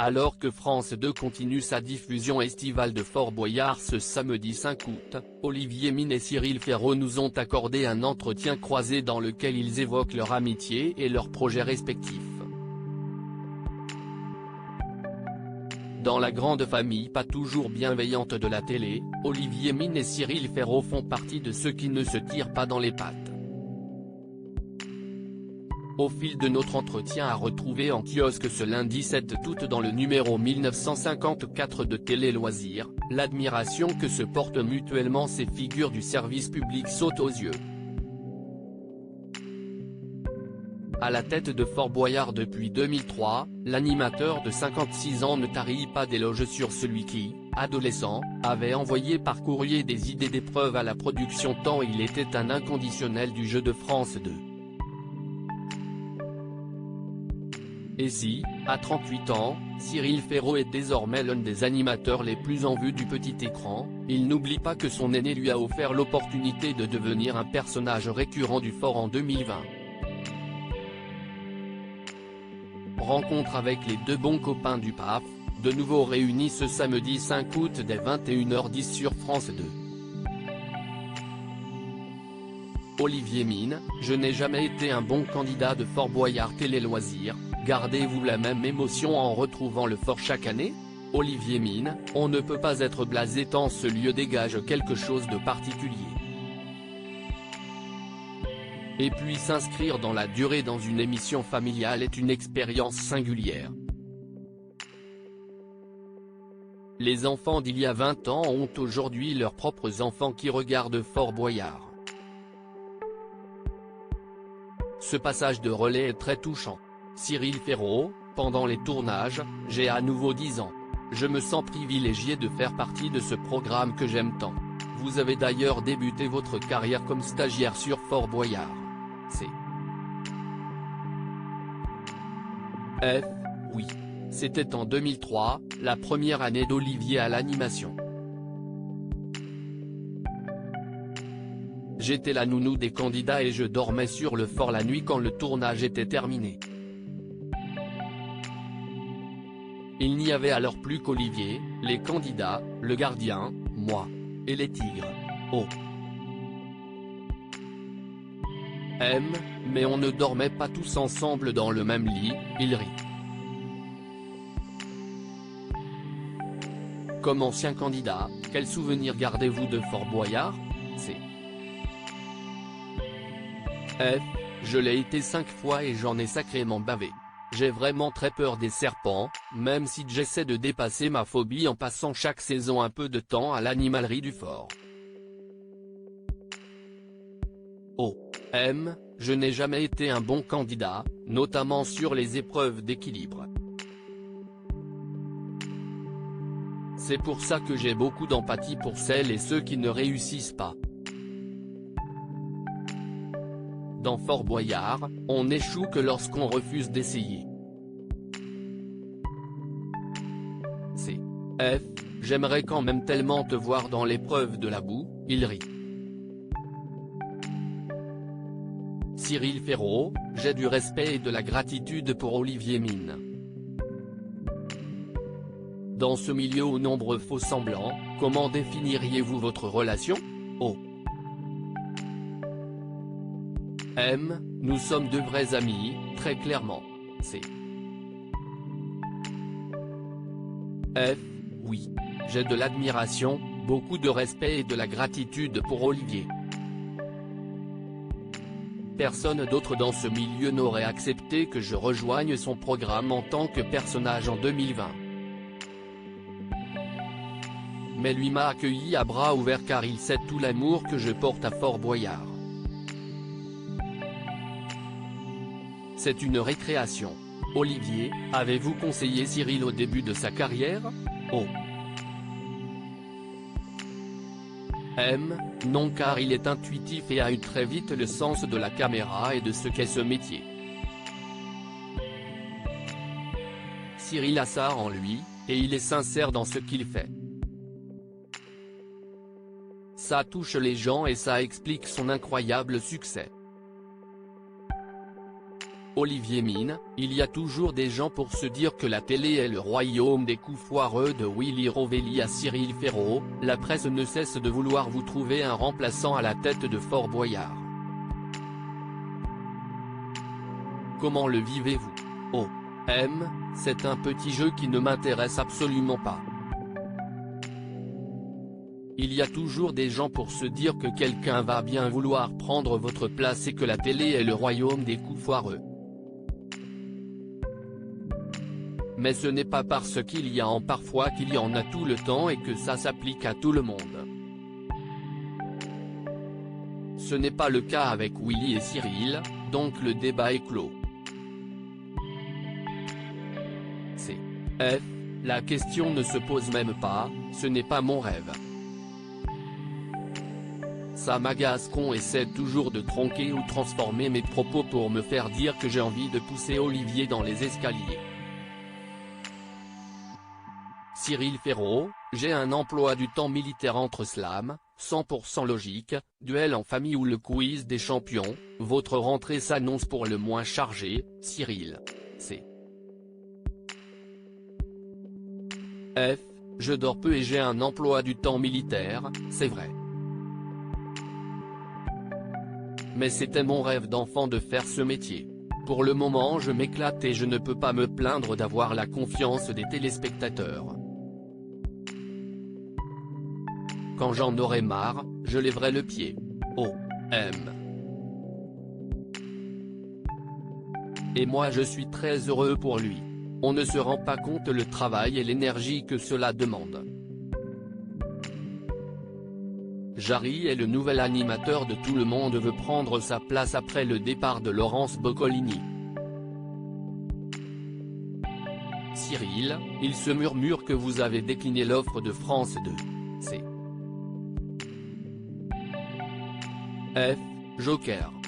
Alors que France 2 continue sa diffusion estivale de Fort Boyard ce samedi 5 août, Olivier Mine et Cyril Ferraud nous ont accordé un entretien croisé dans lequel ils évoquent leur amitié et leurs projets respectifs. Dans la grande famille pas toujours bienveillante de la télé, Olivier Mine et Cyril Ferraud font partie de ceux qui ne se tirent pas dans les pattes. Au fil de notre entretien à retrouver en kiosque ce lundi 7 août dans le numéro 1954 de Télé Loisirs, l'admiration que se portent mutuellement ces figures du service public saute aux yeux. À la tête de Fort Boyard depuis 2003, l'animateur de 56 ans ne tarit pas d'éloges sur celui qui, adolescent, avait envoyé par courrier des idées d'épreuves à la production tant il était un inconditionnel du jeu de France 2. Et si, à 38 ans, Cyril Ferraud est désormais l'un des animateurs les plus en vue du petit écran, il n'oublie pas que son aîné lui a offert l'opportunité de devenir un personnage récurrent du Fort en 2020. Rencontre avec les deux bons copains du PAF, de nouveau réunis ce samedi 5 août dès 21h10 sur France 2. Olivier Mine, je n'ai jamais été un bon candidat de Fort Boyard Télé Loisirs, gardez-vous la même émotion en retrouvant le Fort chaque année ? Olivier Mine, on ne peut pas être blasé tant ce lieu dégage quelque chose de particulier. Et puis s'inscrire dans la durée dans une émission familiale est une expérience singulière. Les enfants d'il y a 20 ans ont aujourd'hui leurs propres enfants qui regardent Fort Boyard. Ce passage de relais est très touchant. Cyril Ferraud, pendant les tournages, j'ai à nouveau 10 ans. Je me sens privilégié de faire partie de ce programme que j'aime tant. Vous avez d'ailleurs débuté votre carrière comme stagiaire sur Fort Boyard. Oui. C'était en 2003, la première année d'Olivier à l'animation. J'étais la nounou des candidats et je dormais sur le Fort la nuit quand le tournage était terminé. Il n'y avait alors plus qu'Olivier, les candidats, le gardien, moi. Et les tigres. Oh. Mais on ne dormait pas tous ensemble dans le même lit, il rit. Comme ancien candidat, quel souvenir gardez-vous de Fort Boyard ? Je l'ai été 5 fois et j'en ai sacrément bavé. J'ai vraiment très peur des serpents, même si j'essaie de dépasser ma phobie en passant chaque saison un peu de temps à l'animalerie du Fort. Oh. Je n'ai jamais été un bon candidat, notamment sur les épreuves d'équilibre. C'est pour ça que j'ai beaucoup d'empathie pour celles et ceux qui ne réussissent pas. Dans Fort Boyard, on n'échoue que lorsqu'on refuse d'essayer. J'aimerais quand même tellement te voir dans l'épreuve de la boue, il rit. Cyril Ferraud, j'ai du respect et de la gratitude pour Olivier Mine. Dans ce milieu aux nombreux faux semblants, comment définiriez-vous votre relation ? Oh. Nous sommes de vrais amis, très clairement. Oui. J'ai de l'admiration, beaucoup de respect et de la gratitude pour Olivier. Personne d'autre dans ce milieu n'aurait accepté que je rejoigne son programme en tant que personnage en 2020. Mais lui m'a accueilli à bras ouverts car il sait tout l'amour que je porte à Fort Boyard. C'est une récréation. Olivier, avez-vous conseillé Cyril au début de sa carrière ? Oh. Non car il est intuitif et a eu très vite le sens de la caméra et de ce qu'est ce métier. Cyril a ça en lui, et il est sincère dans ce qu'il fait. Ça touche les gens et ça explique son incroyable succès. Olivier Mine, il y a toujours des gens pour se dire que la télé est le royaume des coups foireux de Willy Rovelli à Cyril Ferraud, la presse ne cesse de vouloir vous trouver un remplaçant à la tête de Fort Boyard. Comment le vivez-vous? Oh, c'est un petit jeu qui ne m'intéresse absolument pas. Il y a toujours des gens pour se dire que quelqu'un va bien vouloir prendre votre place et que la télé est le royaume des coups foireux. Mais ce n'est pas parce qu'il y en a parfois qu'il y en a tout le temps et que ça s'applique à tout le monde. Ce n'est pas le cas avec Willy et Cyril, donc le débat est clos. La question ne se pose même pas, ce n'est pas mon rêve. Ça m'agace qu'on essaie toujours de tronquer ou transformer mes propos pour me faire dire que j'ai envie de pousser Olivier dans les escaliers. Cyril Ferraud, j'ai un emploi du temps militaire entre slam, 100% logique, duel en famille ou le quiz des champions, votre rentrée s'annonce pour le moins chargée, Cyril. Je dors peu et j'ai un emploi du temps militaire, c'est vrai. Mais c'était mon rêve d'enfant de faire ce métier. Pour le moment je m'éclate et je ne peux pas me plaindre d'avoir la confiance des téléspectateurs. Quand j'en aurai marre, je lèverai le pied. Et moi je suis très heureux pour lui. On ne se rend pas compte le travail et l'énergie que cela demande. Jarry est le nouvel animateur de Tout le monde veut prendre sa place après le départ de Laurence Boccolini. Cyril, il se murmure que vous avez décliné l'offre de France 2. Joker.